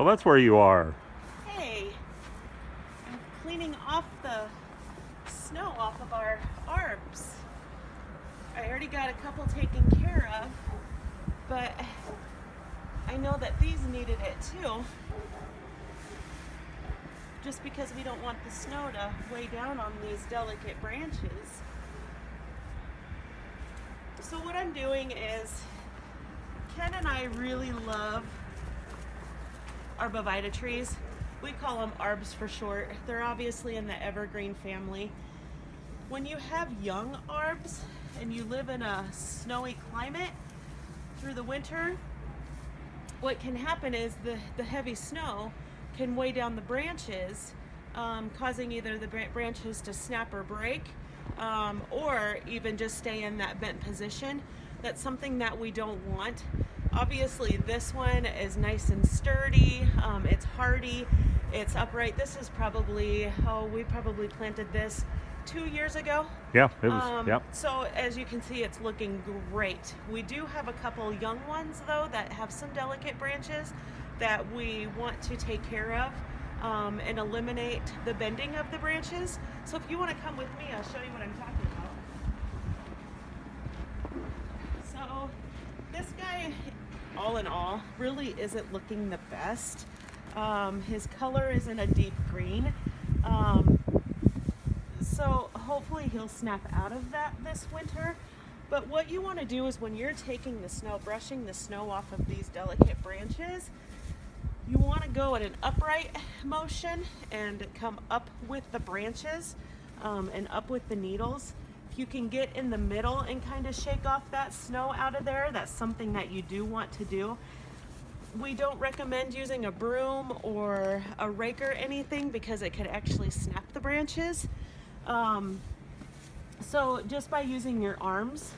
Well, that's where you are. Hey, I'm cleaning off the snow off of our arbs. I already got a couple taken care of, but I know that these needed it too. Just because we don't want the snow to weigh down on these delicate branches. So what I'm doing is, Ken and I really love Arborvitae trees. We call them Arbs for short. They're obviously in the evergreen family. When you have young Arbs and you live in a snowy climate through the winter, what can happen is the heavy snow can weigh down the branches, causing either the branches to snap or break, or even just stay in that bent position. That's something that we don't want. Obviously, this one is nice and sturdy. It's hardy. It's upright. This is probably, we probably planted this 2 years ago. Yeah, it was. Yep. So as you can see, it's looking great. We do have a couple young ones though that have some delicate branches that we want to take care of and eliminate the bending of the branches. So if you want to come with me, I'll show you what I'm talking about. So this guy, all in all, really isn't looking the best. His color is in a deep green. So hopefully he'll snap out of that this winter. But what you want to do is when you're taking the snow, brushing the snow off of these delicate branches, you want to go at an upright motion and come up with the branches and up with the needles. If you can get in the middle and kind of shake off that snow out of there, that's something that you do want to do. We don't recommend using a broom or a rake or anything because it could actually snap the branches. So just by using your arms,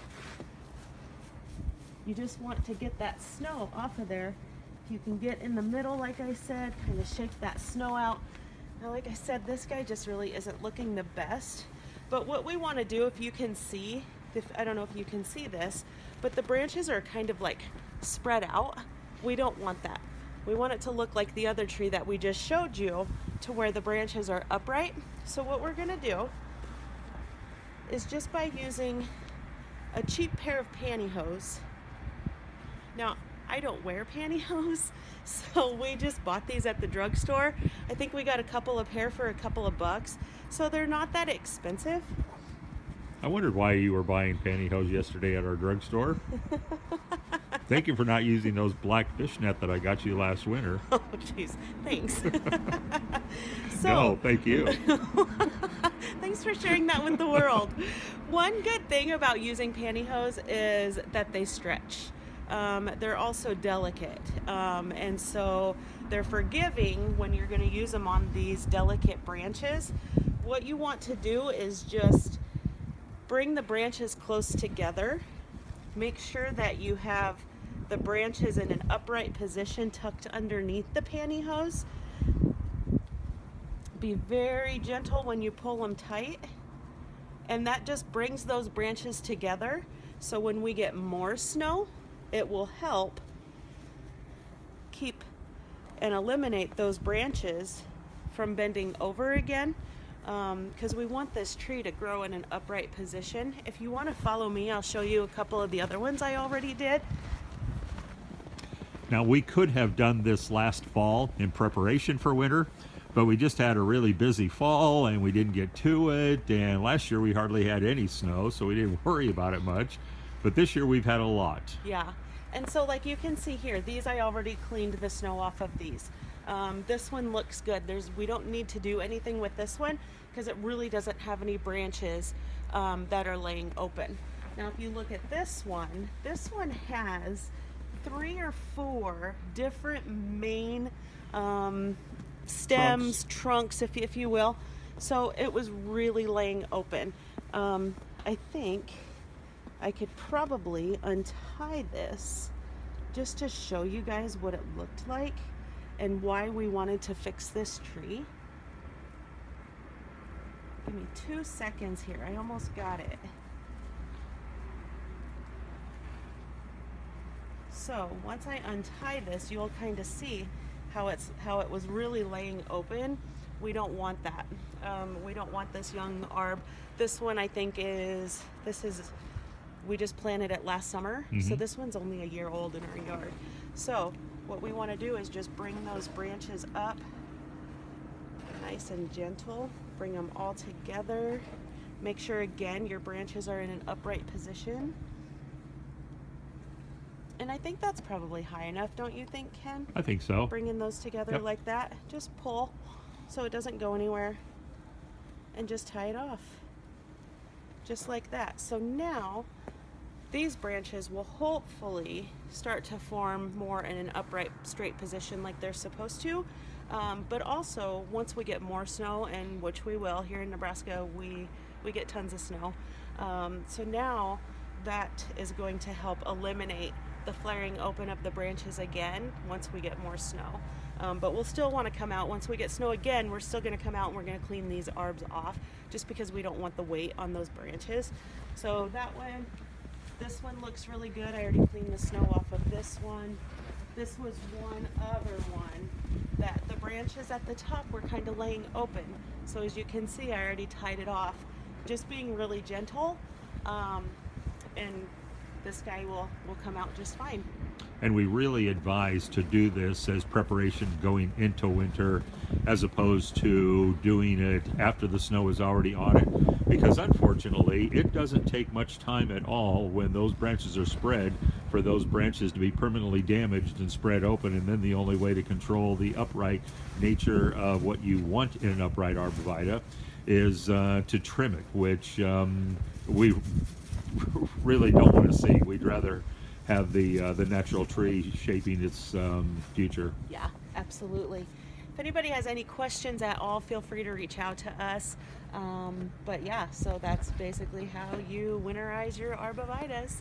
you just want to get that snow off of there. If you can get in the middle, like I said, kind of shake that snow out. Now, like I said, this guy just really isn't looking the best. But what we want to do, if you can see, I don't know if you can see this, but the branches are kind of like spread out. We don't want that. We want it to look like the other tree that we just showed you, to where the branches are upright. So what we're gonna do is just by using a cheap pair of pantyhose. Now, I don't wear pantyhose, so we just bought these at the drugstore. I think we got a couple of pair for a couple of bucks, so they're not that expensive. I wondered why you were buying pantyhose yesterday at our drugstore. Thank you for not using those black fishnet that I got you last winter. Oh, jeez, thanks. No, thank you. Thanks for sharing that with the world. One good thing about using pantyhose is that they stretch. They're also delicate, and so they're forgiving when you're going to use them on these delicate branches. What you want to do is just bring the branches close together. Make sure that you have the branches in an upright position tucked underneath the pantyhose. Be very gentle when you pull them tight, and that just brings those branches together. So when we get more snow, it will help keep and eliminate those branches from bending over again, because we want this tree to grow in an upright position. If you want to follow me, I'll show you a couple of the other ones I already did. Now, we could have done this last fall in preparation for winter, but we just had a really busy fall and we didn't get to it. And last year we hardly had any snow, so we didn't worry about it much. But this year we've had a lot. Yeah, and so like you can see here, these I already cleaned the snow off of these. This one looks good. We don't need to do anything with this one because it really doesn't have any branches that are laying open. Now if you look at this one has 3 or 4 different main stems, trunks if you will. So it was really laying open. I think I could probably untie this just to show you guys what it looked like and why we wanted to fix this tree. Give me 2 seconds here. I almost got it. So once I untie this, you'll kind of see how it was really laying open. We don't want that. We don't want this young arb. This one I think we just planted it last summer, so this one's only a year old in our yard. So what we want to do is just bring those branches up nice and gentle, bring them all together. Make sure again your branches are in an upright position. And I think that's probably high enough, don't you think, Ken? I think so. Bringing those together like that, just pull so it doesn't go anywhere, and just tie it off just like that. So now these branches will hopefully start to form more in an upright, straight position like they're supposed to. But also, once we get more snow, and which we will here in Nebraska, we get tons of snow. So now that is going to help eliminate the flaring open of the branches again once we get more snow. But we'll still want to come out once we get snow again. We're still going to come out and we're going to clean these arbs off, just because we don't want the weight on those branches. So that one, this one looks really good. I already cleaned the snow off of this one. This was one other one that the branches at the top were kind of laying open. So as you can see, I already tied it off, just being really gentle. And this guy will come out just fine. And we really advise to do this as preparation going into winter, as opposed to doing it after the snow is already on it, because unfortunately it doesn't take much time at all when those branches are spread for those branches to be permanently damaged and spread open. And then the only way to control the upright nature of what you want in an upright arborvitae is to trim it, which we really don't want to see. We'd rather have the natural tree shaping its future. Yeah, absolutely. If anybody has any questions at all, feel free to reach out to us. But yeah, so that's basically how you winterize your arborvitaes.